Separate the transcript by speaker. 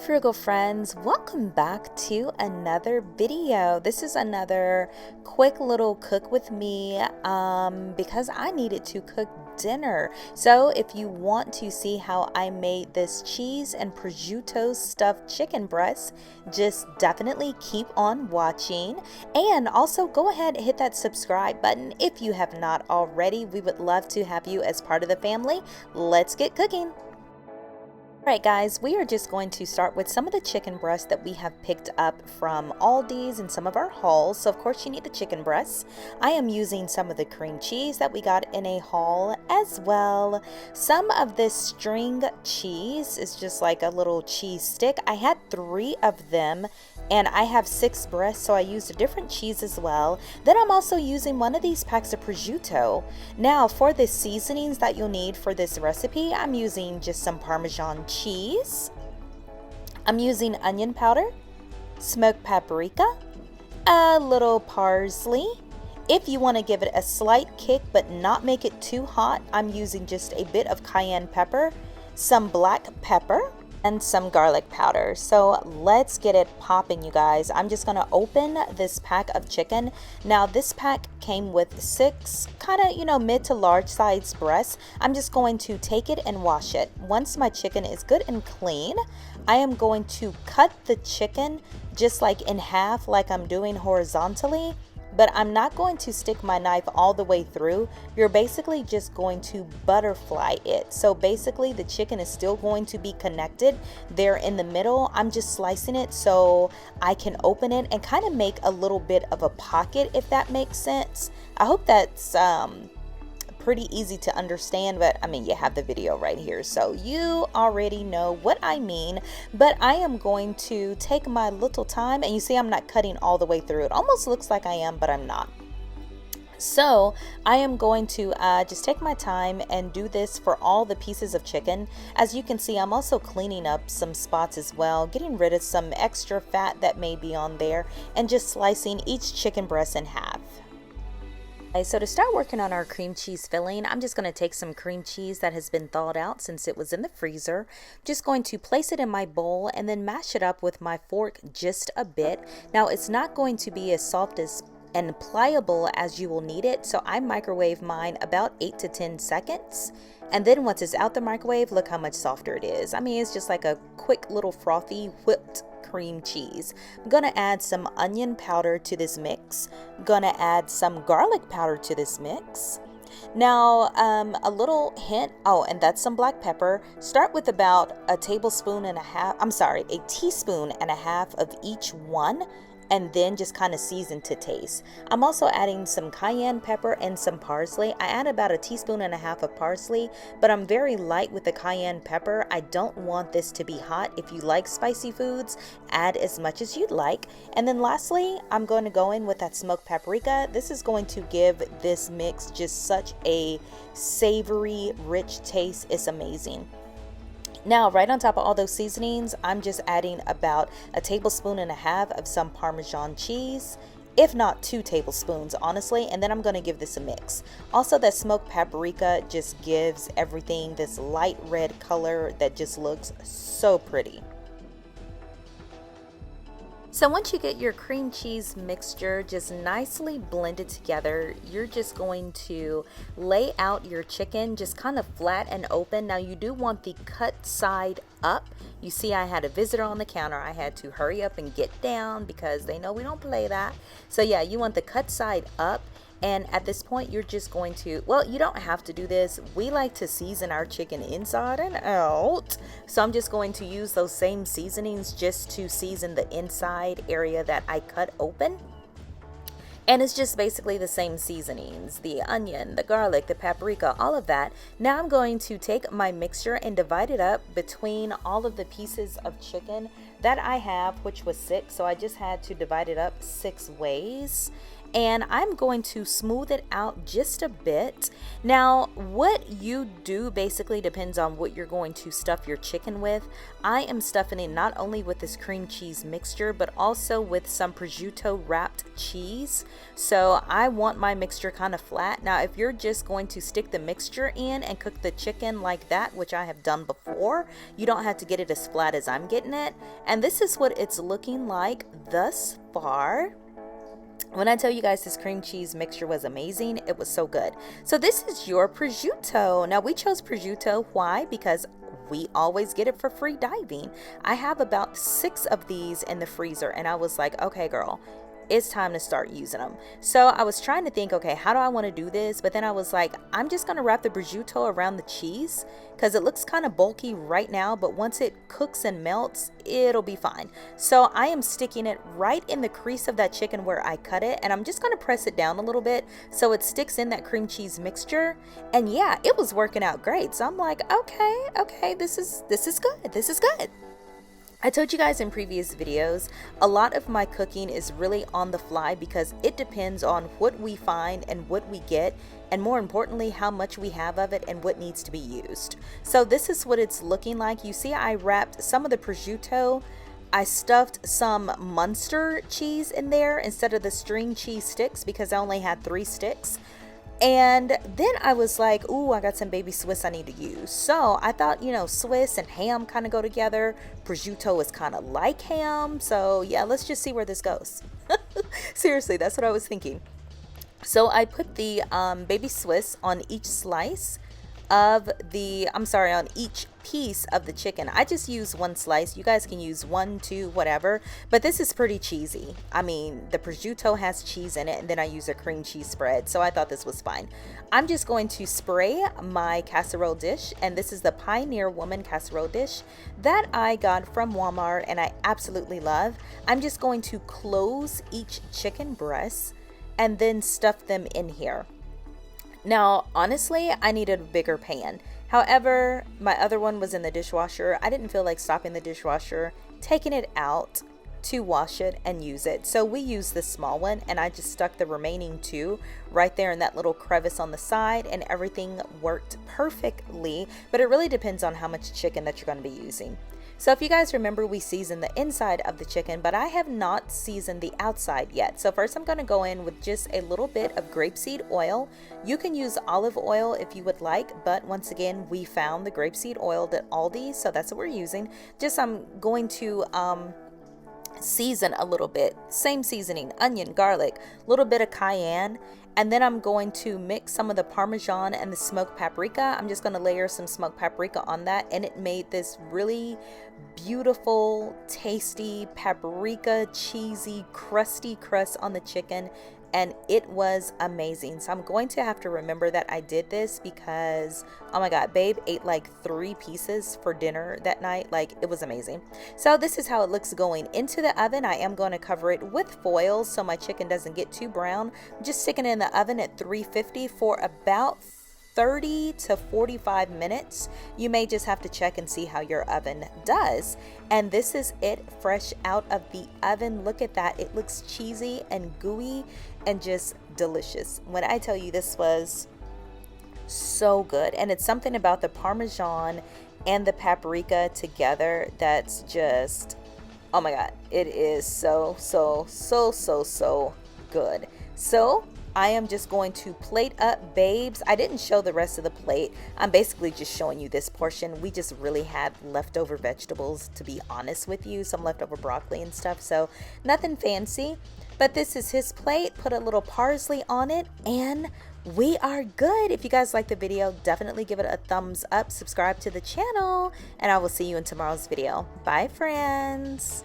Speaker 1: Frugal friends, welcome back to another video. This is another quick little cook with me because I needed to cook dinner. So if you want to see how I made this cheese and prosciutto stuffed chicken breast, just definitely keep on watching, and also go ahead and hit that subscribe button if you have not already. We would love to have you as part of the family. Let's get cooking. Alright guys, we are just going to start with some of the chicken breasts that we have picked up from Aldi's and some of our hauls. So of course you need the chicken breasts. I am using some of the cream cheese that we got in a haul as well. Some of this string cheese is just like a little cheese stick. I had 3 of them and I have 6 breasts, so I used a different cheese as well. Then I'm also using one of these packs of prosciutto. Now for the seasonings that you'll need for this recipe, I'm using just some Parmesan cheese. I'm using onion powder, smoked paprika, a little parsley. If you want to give it a slight kick but not make it too hot, I'm using just a bit of cayenne pepper, some black pepper, and some garlic powder. So let's get it popping, you guys. I'm just gonna open this pack of chicken. Now this pack came with 6 kind of, mid to large size breasts. I'm just going to take it and wash it. Once my chicken is good and clean, I am going to cut the chicken just like in half, like I'm doing horizontally. But I'm not going to stick my knife all the way through. You're basically just going to butterfly it. So basically the chicken is still going to be connected there in the middle. I'm just slicing it so I can open it and kind of make a little bit of a pocket, if that makes sense. I hope that's pretty easy to understand, but I mean, you have the video right here, so you already know what I mean. But I am going to take my little time, and you see I'm not cutting all the way through. It almost looks like I am, but I'm not. So I am going to just take my time and do this for all the pieces of chicken. As you can see, I'm also cleaning up some spots as well, getting rid of some extra fat that may be on there, and just slicing each chicken breast in half. So to start working on our cream cheese filling, I'm just going to take some cream cheese that has been thawed out since it was in the freezer. Just going to place it in my bowl and then mash it up with my fork just a bit. Now it's not going to be as soft as and pliable as you will need it, so I microwave mine about 8 to 10 seconds. And then once it's out the microwave, look how much softer it is. I mean, it's just like a quick little frothy whipped cream cheese. I'm gonna add some onion powder to this mix. I'm gonna add some garlic powder to this mix. Now a little hint, and that's some black pepper. Start with about a teaspoon and a half of each one, and then just kind of season to taste. I'm also adding some cayenne pepper and some parsley. I add about a teaspoon and a half of parsley, but I'm very light with the cayenne pepper. I don't want this to be hot. If you like spicy foods, add as much as you'd like. And then lastly, I'm going to go in with that smoked paprika. This is going to give this mix just such a savory, rich taste. It's amazing. Now, right on top of all those seasonings, I'm just adding about a tablespoon and a half of some Parmesan cheese, if not 2 tablespoons, honestly, and then I'm going to give this a mix. Also, that smoked paprika just gives everything this light red color that just looks so pretty. So once you get your cream cheese mixture just nicely blended together, you're just going to lay out your chicken just kind of flat and open. Now you do want the cut side up. You see I had a visitor on the counter. I had to hurry up and get down because they know we don't play that. So yeah, you want the cut side up. And at this point, you're just going to, well, you don't have to do this. We like to season our chicken inside and out. So I'm just going to use those same seasonings just to season the inside area that I cut open. And it's just basically the same seasonings, the onion, the garlic, the paprika, all of that. Now I'm going to take my mixture and divide it up between all of the pieces of chicken that I have, which was 6. So I just had to divide it up 6 ways. and I'm going to smooth it out just a bit. Now, what you do basically depends on what you're going to stuff your chicken with. I am stuffing it not only with this cream cheese mixture, but also with some prosciutto wrapped cheese. So I want my mixture kind of flat. Now, if you're just going to stick the mixture in and cook the chicken like that, which I have done before, you don't have to get it as flat as I'm getting it. And this is what it's looking like thus far. When I tell you guys this cream cheese mixture was amazing, it was so good. So this is your prosciutto. Now we chose prosciutto. Why? Because we always get it for free diving. I have about 6 of these in the freezer, and I was like, okay, girl, it's time to start using them. So I was trying to think, okay, how do I want to do this? But then I was like, I'm just going to wrap the prosciutto around the cheese because it looks kind of bulky right now, but once it cooks and melts, it'll be fine. So I am sticking it right in the crease of that chicken where I cut it, and I'm just going to press it down a little bit so it sticks in that cream cheese mixture. And yeah, it was working out great. So I'm like, okay, this is good. This is good. I told you guys in previous videos, a lot of my cooking is really on the fly because it depends on what we find and what we get, and more importantly, how much we have of it and what needs to be used. So this is what it's looking like. You see, I wrapped some of the prosciutto. I stuffed some Munster cheese in there instead of the string cheese sticks because I only had 3 sticks. And then I was like, ooh, I got some baby Swiss I need to use. So I thought, you know, Swiss and ham kind of go together. Prosciutto is kind of like ham. So yeah, let's just see where this goes. Seriously, that's what I was thinking. So I put the baby Swiss on each slice of the, on each piece of the chicken. I just use 1 slice. You guys can use 1, 2, whatever, but this is pretty cheesy. I mean, the prosciutto has cheese in it, and then I use a cream cheese spread, so I thought this was fine. I'm just going to spray my casserole dish, and this is the Pioneer Woman casserole dish that I got from Walmart and I absolutely love. I'm just going to close each chicken breast and then stuff them in here. Now, honestly, I needed a bigger pan. However, my other one was in the dishwasher. I didn't feel like stopping the dishwasher, taking it out to wash it and use it. So we used this small one, and I just stuck the remaining 2 right there in that little crevice on the side, and everything worked perfectly. But it really depends on how much chicken that you're going to be using. So if you guys remember, we seasoned the inside of the chicken, but I have not seasoned the outside yet. So first I'm going to go in with just a little bit of grapeseed oil. You can use olive oil if you would like, but once again, we found the grapeseed oil at Aldi, so that's what we're using. Just I'm going to season a little bit. Same seasoning, onion, garlic, a little bit of cayenne, and then I'm going to mix some of the Parmesan and the smoked paprika. I'm just going to layer some smoked paprika on that, and it made this really beautiful, tasty, paprika, cheesy, crusty crust on the chicken, and it was amazing. So I'm going to have to remember that I did this because, oh my God, babe ate like 3 pieces for dinner that night. Like, it was amazing. So this is how it looks going into the oven. I am going to cover it with foil so my chicken doesn't get too brown. I'm just sticking it in the oven at 350 for about 30 to 45 minutes. You may just have to check and see how your oven does. And this is it fresh out of the oven. Look at that. It looks cheesy and gooey and just delicious. When I tell you, this was so good, and it's something about the Parmesan and the paprika together that's just, oh my God, it is so good. So I am just going to plate up babes. I didn't show the rest of the plate. I'm basically just showing you this portion. We just really had leftover vegetables, to be honest with you, some leftover broccoli and stuff, so nothing fancy. But this is his plate. Put a little parsley on it, and we are good. If you guys like the video, definitely give it a thumbs up, subscribe to the channel, and I will see you in tomorrow's video. Bye, friends.